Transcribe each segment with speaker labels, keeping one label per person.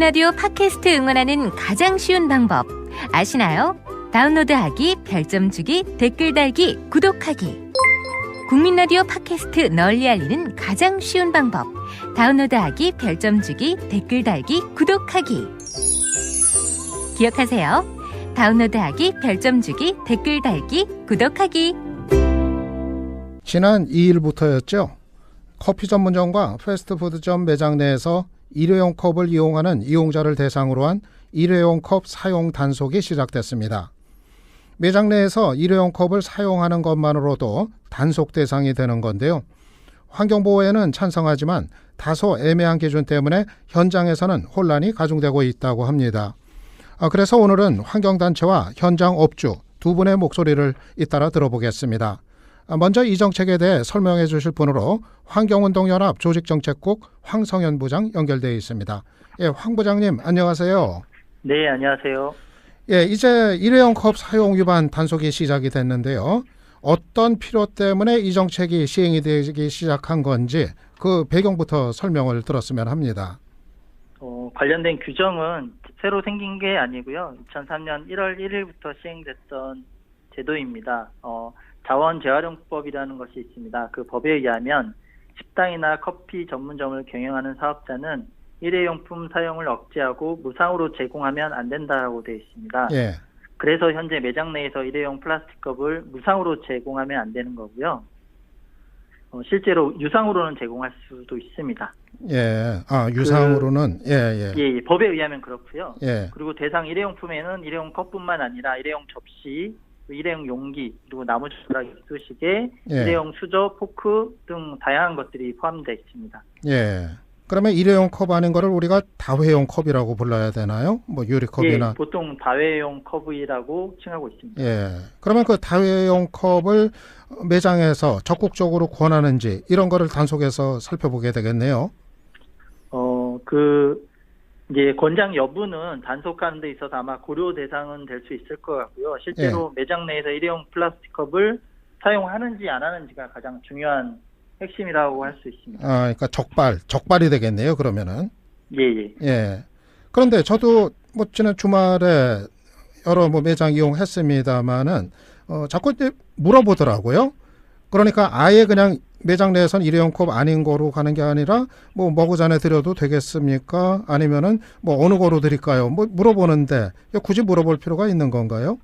Speaker 1: 국민라디오 팟캐스트 응원하는 가장 쉬운 방법 아시나요? 다운로드하기, 별점 주기, 댓글 달기, 구독하기. 국민라디오 팟캐스트 널리 알리는 가장 쉬운 방법. 다운로드하기, 별점 주기, 댓글 달기, 구독하기. 기억하세요. 다운로드하기, 별점 주기, 댓글 달기, 구독하기.
Speaker 2: 지난 2일부터였죠. 커피 전문점과 패스트푸드점 매장 내에서 일회용 컵을 이용하는 이용자를 대상으로 한 일회용 컵 사용 단속이 시작됐습니다. 매장 내에서 일회용 컵을 사용하는 것만으로도 단속 대상이 되는 건데요. 환경보호에는 찬성하지만 다소 애매한 기준 때문에 현장에서는 혼란이 가중되고 있다고 합니다. 그래서 오늘은 환경단체와 현장 업주 두 분의 목소리를 잇따라 들어보겠습니다. 먼저 이 정책에 대해 설명해 주실 분으로 환경운동연합 조직정책국 황성현 부장 연결되어 있습니다. 예, 황 부장님 안녕하세요.
Speaker 3: 네, 안녕하세요.
Speaker 2: 예, 이제 일회용 컵 사용 위반 단속이 시작이 됐는데요. 어떤 필요 때문에 이 정책이 시행이 되기 시작한 건지 그 배경부터 설명을 들었으면 합니다.
Speaker 3: 관련된 규정은 새로 생긴 게 아니고요. 2003년 1월 1일부터 시행됐던 제도입니다. 자원 재활용법이라는 것이 있습니다. 그 법에 의하면 식당이나 커피 전문점을 경영하는 사업자는 일회용품 사용을 억제하고 무상으로 제공하면 안 된다고 되어 있습니다.
Speaker 2: 예.
Speaker 3: 그래서 현재 매장 내에서 일회용 플라스틱 컵을 무상으로 제공하면 안 되는 거고요. 실제로 유상으로는 제공할 수도 있습니다.
Speaker 2: 예. 유상으로는
Speaker 3: 예, 법에 의하면 그렇고요.
Speaker 2: 예.
Speaker 3: 그리고 대상 일회용품에는 일회용 컵뿐만 아니라 일회용 접시, 일회용 용기, 그리고 나무 젓가락, 이쑤시개,
Speaker 2: 예.
Speaker 3: 일회용 수저, 포크 등 다양한 것들이 포함되어 있습니다.
Speaker 2: 예. 그러면 일회용 컵 아닌 거를 우리가 다회용 컵이라고 불러야 되나요? 뭐 유리컵이나.
Speaker 3: 예, 보통 다회용 컵이라고 칭하고 있습니다.
Speaker 2: 예. 그러면 그 다회용 컵을 매장에서 적극적으로 권하는지 이런 거를 단속해서 살펴보게 되겠네요.
Speaker 3: 이제 권장 여부는 단속하는 데 있어서 아마 고려 대상은 될 수 있을 것 같고요. 실제로 매장 내에서 일회용 플라스틱 컵을 사용하는지 안 하는지가 가장 중요한 핵심이라고 할 수 있습니다.
Speaker 2: 그러니까 적발이 되겠네요. 그러면은.
Speaker 3: 예.
Speaker 2: 예. 그런데 저도 지난 주말에 여러 매장 이용했습니다만은 자꾸 이제 물어보더라고요. 그러니까 아예 그냥 매장 내에서는 일회용 컵 아닌 거로 가는 게 아니라 머그잔에 드려도 되겠습니까? 아니면은 어느 거로 드릴까요? 물어보는데 굳이 물어볼 필요가 있는 건가요?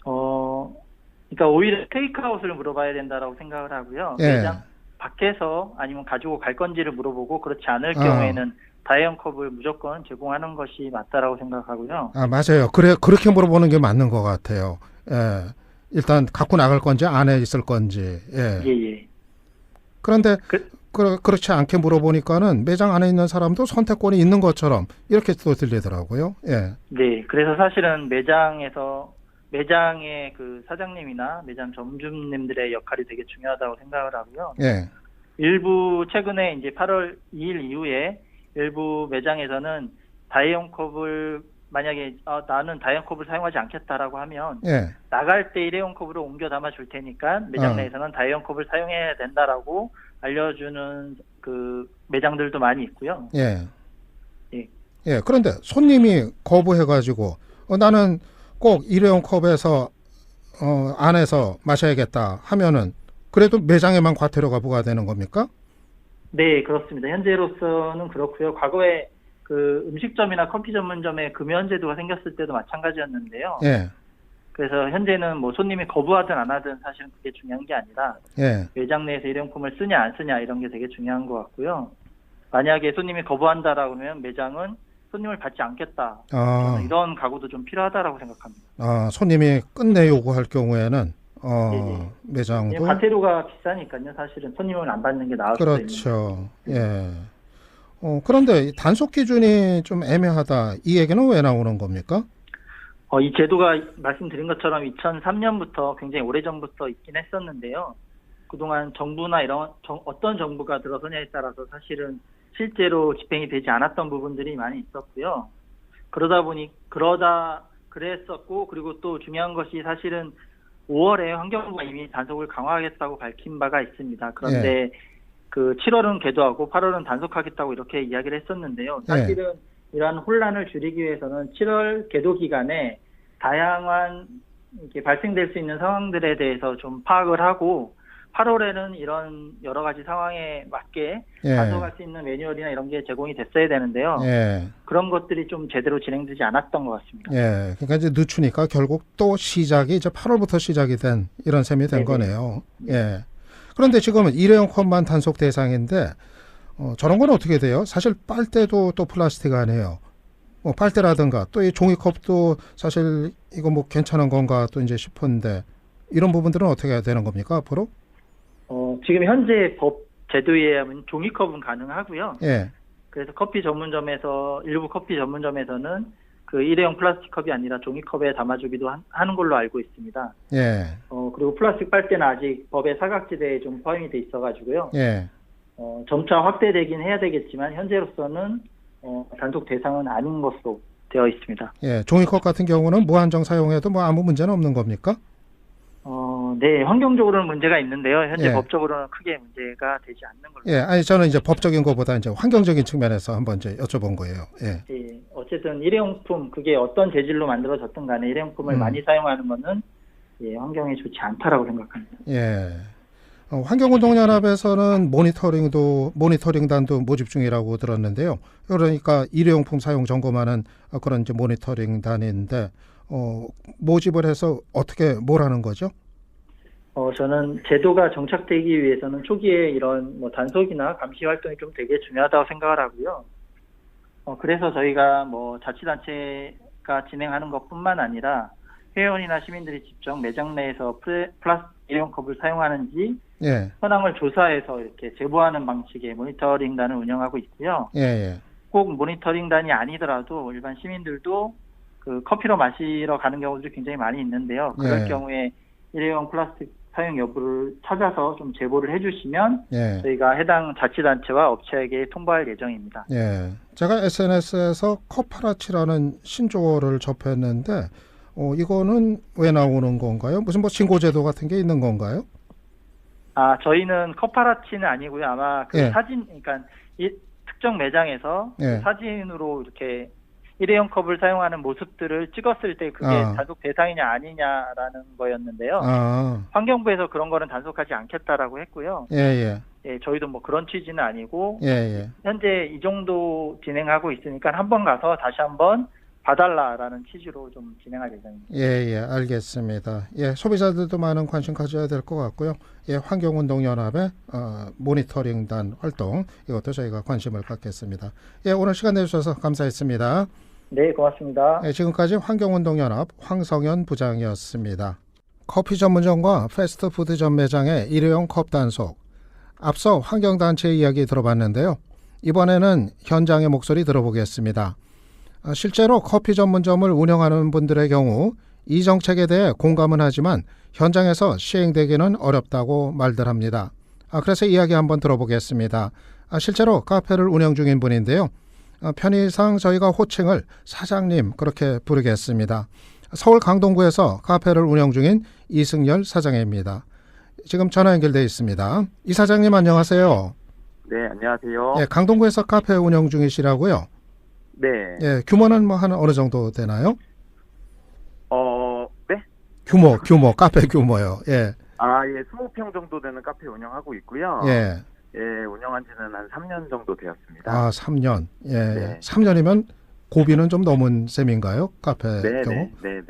Speaker 3: 그러니까 오히려 테이크아웃을 물어봐야 된다라고 생각을 하고요.
Speaker 2: 예.
Speaker 3: 매장 밖에서 아니면 가지고 갈 건지를 물어보고 그렇지 않을 경우에는 다회용 컵을 무조건 제공하는 것이 맞다라고 생각하고요.
Speaker 2: 맞아요. 그렇게 물어보는 게 맞는 것 같아요. 예. 일단 갖고 나갈 건지 안에 있을 건지.
Speaker 3: 예.
Speaker 2: 그런데 그렇지 않게 물어보니까는 매장 안에 있는 사람도 선택권이 있는 것처럼 이렇게 또 들리더라고요. 예.
Speaker 3: 네. 그래서 사실은 매장의 그 사장님이나 매장 점주님들의 역할이 되게 중요하다고 생각을 하고요.
Speaker 2: 예.
Speaker 3: 일부 최근에 이제 8월 2일 이후에 일부 매장에서는 다회용 컵을 만약에 나는 다회용 컵을 사용하지 않겠다라고 하면 나갈 때 일회용 컵으로 옮겨 담아 줄 테니까 매장 내에서는 다회용 컵을 사용해야 된다라고 알려주는 그 매장들도 많이 있고요.
Speaker 2: 예. 그런데 손님이 거부해가지고 나는 꼭 일회용 컵에서 안에서 마셔야겠다 하면은 그래도 매장에만 과태료가 부과되는 겁니까?
Speaker 3: 네, 그렇습니다. 현재로서는 그렇고요. 과거에 그 음식점이나 커피 전문점에 금연 제도가 생겼을 때도 마찬가지였는데요.
Speaker 2: 예.
Speaker 3: 그래서 현재는 손님이 거부하든 안 하든 사실은 그게 중요한 게 아니라 매장 내에서 일회용품을 쓰냐 안 쓰냐 이런 게 되게 중요한 것 같고요. 만약에 손님이 거부한다라고 하면 매장은 손님을 받지 않겠다. 이런 각오도 좀 필요하다라고 생각합니다.
Speaker 2: 손님이 끝내 요구할 경우에는 매장도
Speaker 3: 과태료가 비싸니까요. 사실은 손님을 안 받는 게 나을 수도 있는
Speaker 2: 그렇죠. 예. 그런데 단속 기준이 좀 애매하다. 이 얘기는 왜 나오는 겁니까?
Speaker 3: 이 제도가 말씀드린 것처럼 2003년부터 굉장히 오래전부터 있긴 했었는데요. 그동안 정부나 어떤 정부가 들어서냐에 따라서 사실은 실제로 집행이 되지 않았던 부분들이 많이 있었고요. 그랬었고, 그리고 또 중요한 것이 사실은 5월에 환경부가 이미 단속을 강화하겠다고 밝힌 바가 있습니다. 그런데 그 7월은 계도하고 8월은 단속하겠다고 이렇게 이야기를 했었는데요. 사실은 이러한 혼란을 줄이기 위해서는 7월 개도 기간에 다양한 이렇게 발생될 수 있는 상황들에 대해서 좀 파악을 하고 8월에는 이런 여러 가지 상황에 맞게
Speaker 2: 예.
Speaker 3: 가져갈 수 있는 매뉴얼이나 이런 게 제공이 됐어야 되는데요.
Speaker 2: 예.
Speaker 3: 그런 것들이 좀 제대로 진행되지 않았던 것 같습니다.
Speaker 2: 예. 그러니까 이제 늦추니까 결국 또 시작이 이제 8월부터 시작이 된 이런 셈이 된
Speaker 3: 네네.
Speaker 2: 거네요. 예. 그런데 지금은 일회용 컵만 단속 대상인데 저런 건 어떻게 돼요? 사실 빨대도 또 플라스틱 아니에요. 뭐 빨대라든가 또 이 종이컵도 사실 이거 뭐 괜찮은 건가 또 이제 싶은데 이런 부분들은 어떻게 해야 되는 겁니까 앞으로?
Speaker 3: 지금 현재 법 제도에 의하면 종이컵은 가능하고요.
Speaker 2: 예.
Speaker 3: 그래서 커피 전문점에서 일부 커피 전문점에서는 그 일회용 플라스틱 컵이 아니라 종이컵에 담아주기도 하는 걸로 알고 있습니다.
Speaker 2: 예.
Speaker 3: 그리고 플라스틱 빨대는 아직 법의 사각지대에 좀 포함이 돼 있어가지고요.
Speaker 2: 예.
Speaker 3: 점차 확대되긴 해야 되겠지만 현재로서는 단속 대상은 아닌 것으로 되어 있습니다.
Speaker 2: 예. 종이컵 같은 경우는 무한정 사용해도 뭐 아무 문제는 없는 겁니까?
Speaker 3: 네, 환경적으로는 문제가 있는데요. 현재
Speaker 2: 예.
Speaker 3: 법적으로는 크게 문제가 되지 않는 걸로.
Speaker 2: 예. 아니 저는 이제 법적인 것보다 이제 환경적인 측면에서 한번 이제 여쭤본 거예요. 예.
Speaker 3: 예, 어쨌든 일회용품 그게 어떤 재질로 만들어졌든 간에 일회용품을 많이 사용하는 것은 예, 환경에 좋지 않다라고 생각합니다.
Speaker 2: 예. 환경운동연합에서는 모니터링단도 모집 중이라고 들었는데요. 그러니까 일회용품 사용 점검하는 그런 이제 모니터링단인데 모집을 해서 어떻게 뭘 하는 거죠?
Speaker 3: 저는 제도가 정착되기 위해서는 초기에 이런 뭐 단속이나 감시 활동이 좀 되게 중요하다고 생각을 하고요. 그래서 저희가 뭐 자치단체가 진행하는 것뿐만 아니라 회원이나 시민들이 직접 매장 내에서 플라스틱 일회용컵을 사용하는지
Speaker 2: 예.
Speaker 3: 현황을 조사해서 이렇게 제보하는 방식의 모니터링단을 운영하고 있고요.
Speaker 2: 예, 예.
Speaker 3: 꼭 모니터링단이 아니더라도 일반 시민들도 그 커피로 마시러 가는 경우도 굉장히 많이 있는데요. 그럴
Speaker 2: 예.
Speaker 3: 경우에 일회용 플라스틱 사용 여부를 찾아서 좀 제보를 해주시면
Speaker 2: 예.
Speaker 3: 저희가 해당 자치단체와 업체에게 통보할 예정입니다.
Speaker 2: 예. 제가 SNS에서 커파라치라는 신조어를 접했는데 이거는 왜 나오는 건가요? 무슨 뭐 신고제도 같은 게 있는 건가요?
Speaker 3: 저희는 커파라치는 아니고요. 아마 그
Speaker 2: 예.
Speaker 3: 사진, 그러니까 이 특정 매장에서
Speaker 2: 예.
Speaker 3: 그 사진으로 이렇게 일회용 컵을 사용하는 모습들을 찍었을 때 그게 단속 대상이냐 아니냐라는 거였는데요. 환경부에서 그런 거는 단속하지 않겠다라고 했고요.
Speaker 2: 예, 예.
Speaker 3: 예, 저희도 뭐 그런 취지는 아니고
Speaker 2: 예, 예.
Speaker 3: 현재 이 정도 진행하고 있으니까 한번 가서 다시 한번 봐달라라는 취지로 좀 진행할 예정입니다.
Speaker 2: 예, 예, 알겠습니다. 예, 소비자들도 많은 관심 가져야 될 것 같고요. 예, 환경운동연합의 모니터링단 활동 이것도 저희가 관심을 갖겠습니다. 예, 오늘 시간 내주셔서 감사했습니다.
Speaker 3: 네, 고맙습니다.
Speaker 2: 예, 지금까지 환경운동연합 황성현 부장이었습니다. 커피 전문점과 패스트푸드점 매장의 일회용 컵 단속. 앞서 환경단체 이야기 들어봤는데요. 이번에는 현장의 목소리 들어보겠습니다. 실제로 커피 전문점을 운영하는 분들의 경우 이 정책에 대해 공감은 하지만 현장에서 시행되기는 어렵다고 말들 합니다. 그래서 이야기 한번 들어보겠습니다. 실제로 카페를 운영 중인 분인데요. 편의상 저희가 호칭을 사장님 그렇게 부르겠습니다. 서울 강동구에서 카페를 운영 중인 이승열 사장입니다. 지금 전화 연결되어 있습니다. 이 사장님 안녕하세요.
Speaker 4: 네, 안녕하세요.
Speaker 2: 예, 강동구에서 카페 운영 중이시라고요?
Speaker 4: 네.
Speaker 2: 예, 규모는 뭐 한 어느 정도 되나요?
Speaker 4: 네?
Speaker 2: 규모, 카페 규모요. 예.
Speaker 4: 예, 20평 정도 되는 카페 운영하고 있고요.
Speaker 2: 예.
Speaker 4: 예, 운영한 지는 한 3년 정도 되었습니다.
Speaker 2: 3년. 예.
Speaker 4: 네.
Speaker 2: 3년이면 고비는 좀 넘은 셈인가요? 카페 경우?
Speaker 4: 네.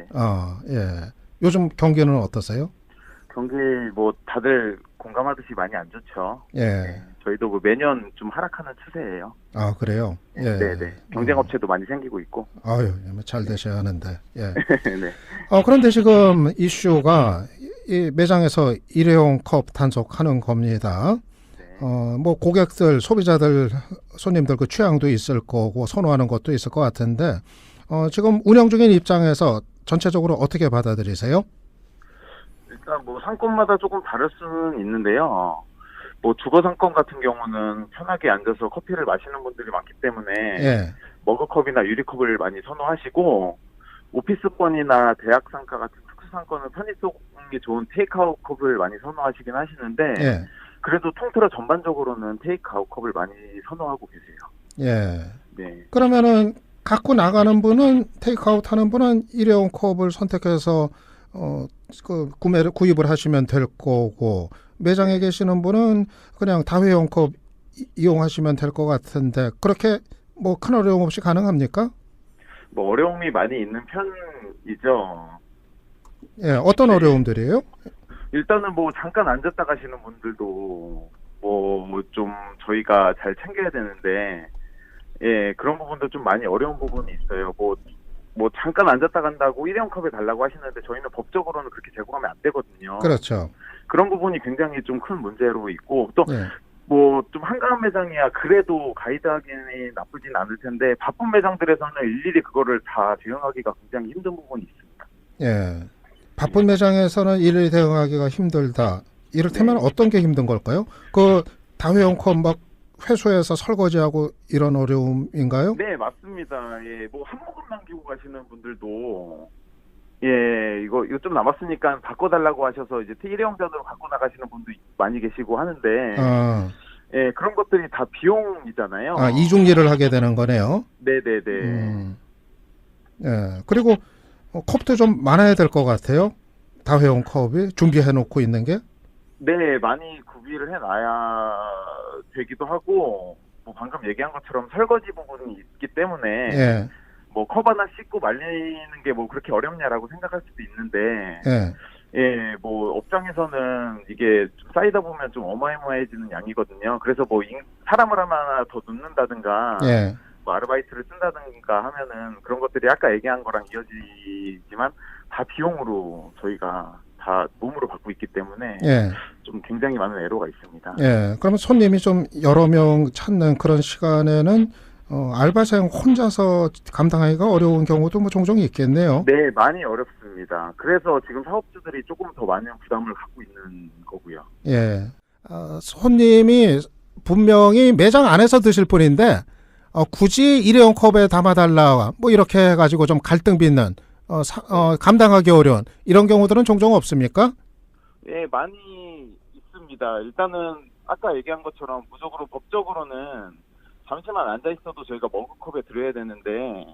Speaker 2: 예. 요즘 경기는 어떠세요?
Speaker 4: 경기 뭐 다들 공감하듯이 많이 안 좋죠.
Speaker 2: 예.
Speaker 4: 네, 저희도 뭐 매년 좀 하락하는 추세예요.
Speaker 2: 그래요? 예.
Speaker 4: 네. 경쟁 업체도 많이 생기고 있고.
Speaker 2: 아유, 잘 되셔야 하는데. 예.
Speaker 4: 네.
Speaker 2: 그런데 지금 이슈가 이 매장에서 일회용 컵 단속하는 겁니다. 뭐 고객들, 소비자들, 손님들 그 취향도 있을 거고 선호하는 것도 있을 것 같은데 지금 운영 중인 입장에서 전체적으로 어떻게 받아들이세요?
Speaker 4: 일단 뭐 상권마다 조금 다를 수는 있는데요. 뭐 주거 상권 같은 경우는 편하게 앉아서 커피를 마시는 분들이 많기 때문에
Speaker 2: 예.
Speaker 4: 머그컵이나 유리컵을 많이 선호하시고 오피스권이나 대학 상가 같은 특수 상권은 편의성이 좋은 테이크아웃 컵을 많이 선호하시긴 하시는데
Speaker 2: 예.
Speaker 4: 그래도 통틀어 전반적으로는 테이크아웃 컵을 많이 선호하고 계세요.
Speaker 2: 예.
Speaker 4: 네.
Speaker 2: 그러면은 갖고 나가는 분은 테이크아웃 하는 분은 일회용 컵을 선택해서 구입을 하시면 될 거고 매장에 계시는 분은 그냥 다회용 컵 이용하시면 될 것 같은데 그렇게 뭐 큰 어려움 없이 가능합니까?
Speaker 4: 뭐 어려움이 많이 있는 편이죠.
Speaker 2: 예, 어떤
Speaker 4: 네.
Speaker 2: 어려움들이에요?
Speaker 4: 일단은 뭐 잠깐 앉았다 가시는 분들도 뭐 좀 저희가 잘 챙겨야 되는데 예, 그런 부분도 좀 많이 어려운 부분이 있어요. 뭐 잠깐 앉았다 간다고 일회용 컵에 달라고 하시는데 저희는 법적으로는 그렇게 제공하면 안 되거든요.
Speaker 2: 그렇죠.
Speaker 4: 그런 부분이 굉장히 좀 큰 문제로 있고 또
Speaker 2: 예.
Speaker 4: 뭐 좀 한가한 매장이야 그래도 가이드하기는 나쁘진 않을 텐데 바쁜 매장들에서는 일일이 그거를 다 대응하기가 굉장히 힘든 부분이 있습니다.
Speaker 2: 예. 바쁜 매장에서는 일일이 대응하기가 힘들다. 이를테면 어떤 게 힘든 걸까요? 그 다회용 컵 막 회수해서 설거지하고 이런 어려움인가요?
Speaker 4: 네, 맞습니다. 예, 뭐 한 모금 남기고 가시는 분들도 예, 이거 좀 남았으니까 바꿔달라고 하셔서 이제 일회용 잔으로 갖고 나가시는 분도 많이 계시고 하는데
Speaker 2: 아,
Speaker 4: 예, 그런 것들이 다 비용이잖아요.
Speaker 2: 이중일을 하게 되는 거네요.
Speaker 4: 네네네.
Speaker 2: 예. 그리고 컵도 좀 많아야 될 것 같아요. 다회용 컵이 준비해 놓고 있는 게.
Speaker 4: 네, 많이 구비를 해놔야 되기도 하고, 뭐 방금 얘기한 것처럼 설거지 부분이 있기 때문에,
Speaker 2: 예.
Speaker 4: 뭐 컵 하나 씻고 말리는 게 뭐 그렇게 어렵냐라고 생각할 수도 있는데,
Speaker 2: 예.
Speaker 4: 예, 뭐 업장에서는 이게 좀 쌓이다 보면 좀 어마어마해지는 양이거든요. 그래서 뭐 사람을 하나 더 넣는다든가,
Speaker 2: 예.
Speaker 4: 뭐 아르바이트를 쓴다든가 하면은 그런 것들이 아까 얘기한 거랑 이어지지만 다 비용으로 저희가 다 몸으로 받고 있기 때문에
Speaker 2: 예.
Speaker 4: 좀 굉장히 많은 애로가 있습니다.
Speaker 2: 예. 그러면 손님이 좀 여러 명 찾는 그런 시간에는 알바생 혼자서 감당하기가 어려운 경우도 뭐 종종 있겠네요.
Speaker 4: 네, 많이 어렵습니다. 그래서 지금 사업주들이 조금 더 많은 부담을 갖고 있는 거고요.
Speaker 2: 예. 손님이 분명히 매장 안에서 드실 분인데 굳이 일회용 컵에 담아달라 뭐 이렇게 해가지고 좀 갈등 빚는 감당하기 어려운 이런 경우들은 종종 없습니까?
Speaker 4: 네, 많이 있습니다. 일단은 아까 얘기한 것처럼 무조건 법적으로는 잠시만 앉아 있어도 저희가 머그컵에 드려야 되는데,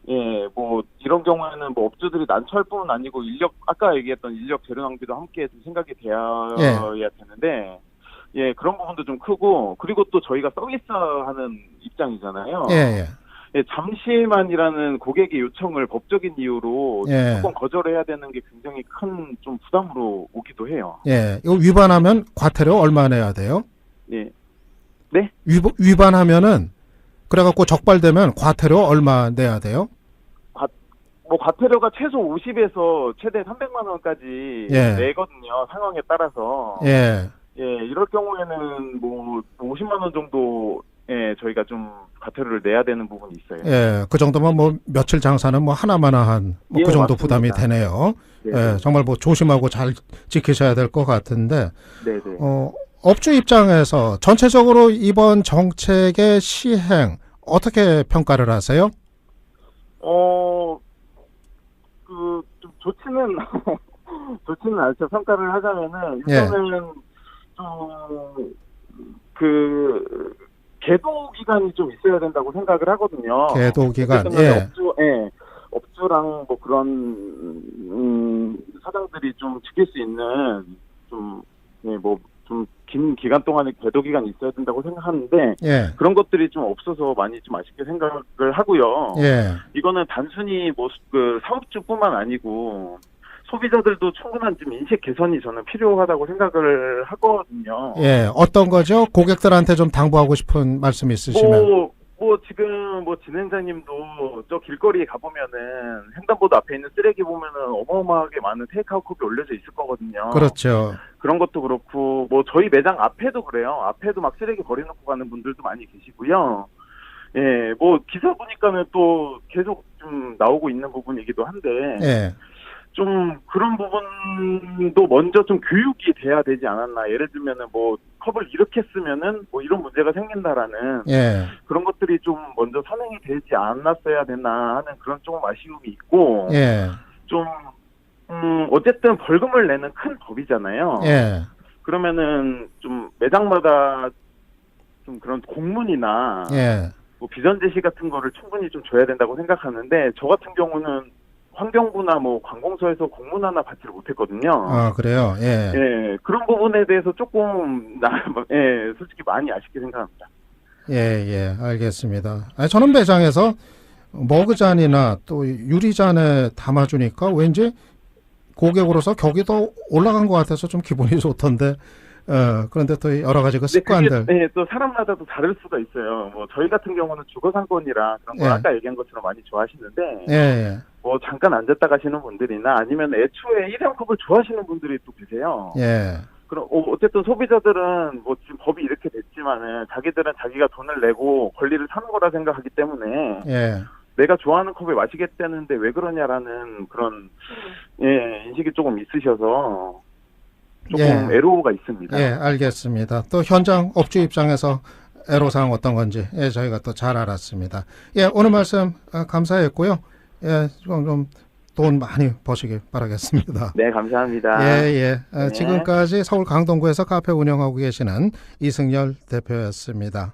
Speaker 4: 예, 뭐 이런 경우에는 뭐 업주들이 난처할 뿐 아니고 아까 얘기했던 인력 재료 낭비도 함께 좀 생각이 되어야 되는데, 예, 그런 부분도 좀 크고, 그리고 또 저희가 서비스하는 입장이잖아요.
Speaker 2: 예, 예.
Speaker 4: 예, 잠시만이라는 고객의 요청을 법적인 이유로
Speaker 2: 예.
Speaker 4: 무조건 거절해야 되는 게 굉장히 큰 좀 부담으로 오기도 해요.
Speaker 2: 예. 이거 위반하면 과태료 얼마 내야 돼요?
Speaker 4: 예. 네?
Speaker 2: 위반하면은 그래갖고 적발되면 과태료 얼마 내야 돼요?
Speaker 4: 뭐 과태료가 최소 50에서 최대 300만 원까지
Speaker 2: 예.
Speaker 4: 내거든요. 상황에 따라서.
Speaker 2: 예.
Speaker 4: 예, 이럴 경우에는 뭐 50만 원 정도 저희가 좀 과태료를 내야 되는 부분이 있어요.
Speaker 2: 예. 그 정도면 뭐 며칠 장사는 뭐 하나마나 한 뭐 그
Speaker 4: 예,
Speaker 2: 정도
Speaker 4: 맞습니다.
Speaker 2: 부담이 되네요.
Speaker 4: 네.
Speaker 2: 예. 정말 뭐 조심하고 잘 지키셔야 될 것 같은데
Speaker 4: 네네.
Speaker 2: 업주 입장에서 전체적으로 이번 정책의 시행 어떻게 평가를 하세요?
Speaker 4: 좀 좋지는 않죠. 평가를 하자면은, 일단은, 계도 기간이 좀 있어야 된다고 생각을 하거든요.
Speaker 2: 계도 기간, 예.
Speaker 4: 업주랑 뭐 그런, 사장들이 좀 지킬 수 있는, 긴 기간 동안의 계도 기간이 있어야 된다고 생각하는데,
Speaker 2: 예.
Speaker 4: 그런 것들이 좀 없어서 많이 좀 아쉽게 생각을 하고요.
Speaker 2: 예.
Speaker 4: 이거는 단순히 사업주뿐만 아니고 소비자들도 충분한 좀 인식 개선이 저는 필요하다고 생각을 하거든요.
Speaker 2: 예. 어떤 거죠? 고객들한테 좀 당부하고 싶은 말씀 있으시면.
Speaker 4: 지금 진행자님도 저 길거리에 가보면은 횡단보도 앞에 있는 쓰레기 보면은 어마어마하게 많은 테이크아웃 컵이 올려져 있을 거거든요.
Speaker 2: 그렇죠.
Speaker 4: 그런 것도 그렇고 저희 매장 앞에도 그래요. 앞에도 막 쓰레기 버려놓고 가는 분들도 많이 계시고요. 예, 기사 보니까는 또 계속 좀 나오고 있는 부분이기도 한데,
Speaker 2: 예.
Speaker 4: 좀 그런 부분도 먼저 좀 교육이 돼야 되지 않았나. 예를 들면은 컵을 이렇게 쓰면은 이런 문제가 생긴다라는
Speaker 2: 예.
Speaker 4: 그런 것들이 좀 먼저 선행이 되지 않았어야 되나 하는 그런 조금 아쉬움이 있고,
Speaker 2: 예.
Speaker 4: 좀, 어쨌든 벌금을 내는 큰 법이잖아요.
Speaker 2: 예.
Speaker 4: 그러면은 좀 매장마다 좀 그런 공문이나
Speaker 2: 예.
Speaker 4: 뭐 비전 제시 같은 거를 충분히 좀 줘야 된다고 생각하는데 저 같은 경우는 환경부나 뭐 관공서에서 공문 하나 받지를 못했거든요.
Speaker 2: 아, 그래요? 예.
Speaker 4: 예, 그런 부분에 대해서 조금 솔직히 많이 아쉽게 생각합니다.
Speaker 2: 예, 알겠습니다. 아니, 저는 매장에서 머그잔이나 또 유리잔에 담아주니까 왠지 고객으로서 격이 더 올라간 것 같아서 좀 기분이 좋던데, 그런데 또 여러 가지 그 습관들.
Speaker 4: 그게, 또 사람마다 또 다를 수가 있어요. 뭐 저희 같은 경우는 주거 상권이라 그런 걸
Speaker 2: 예.
Speaker 4: 아까 얘기한 것처럼 많이 좋아하시는데,
Speaker 2: 예,
Speaker 4: 뭐 잠깐 앉았다 가시는 분들이나 아니면 애초에 일회용 컵을 좋아하시는 분들이 또 계세요.
Speaker 2: 예,
Speaker 4: 그럼 어쨌든 소비자들은 뭐 지금 법이 이렇게 됐지만은 자기들은 자기가 돈을 내고 권리를 사는 거라 생각하기 때문에
Speaker 2: 예.
Speaker 4: 내가 좋아하는 컵을 마시겠다는데 왜 그러냐라는 그런 인식이 조금 있으셔서 조금
Speaker 2: 예.
Speaker 4: 애로가 있습니다.
Speaker 2: 예, 알겠습니다. 또 현장 업주 입장에서 애로사항 어떤 건지 저희가 또 잘 알았습니다. 예, 오늘 말씀 감사했고요. 예, 좀 돈 많이 버시길 바라겠습니다.
Speaker 4: 네, 감사합니다.
Speaker 2: 예.
Speaker 4: 네.
Speaker 2: 지금까지 서울 강동구에서 카페 운영하고 계시는 이승열 대표였습니다.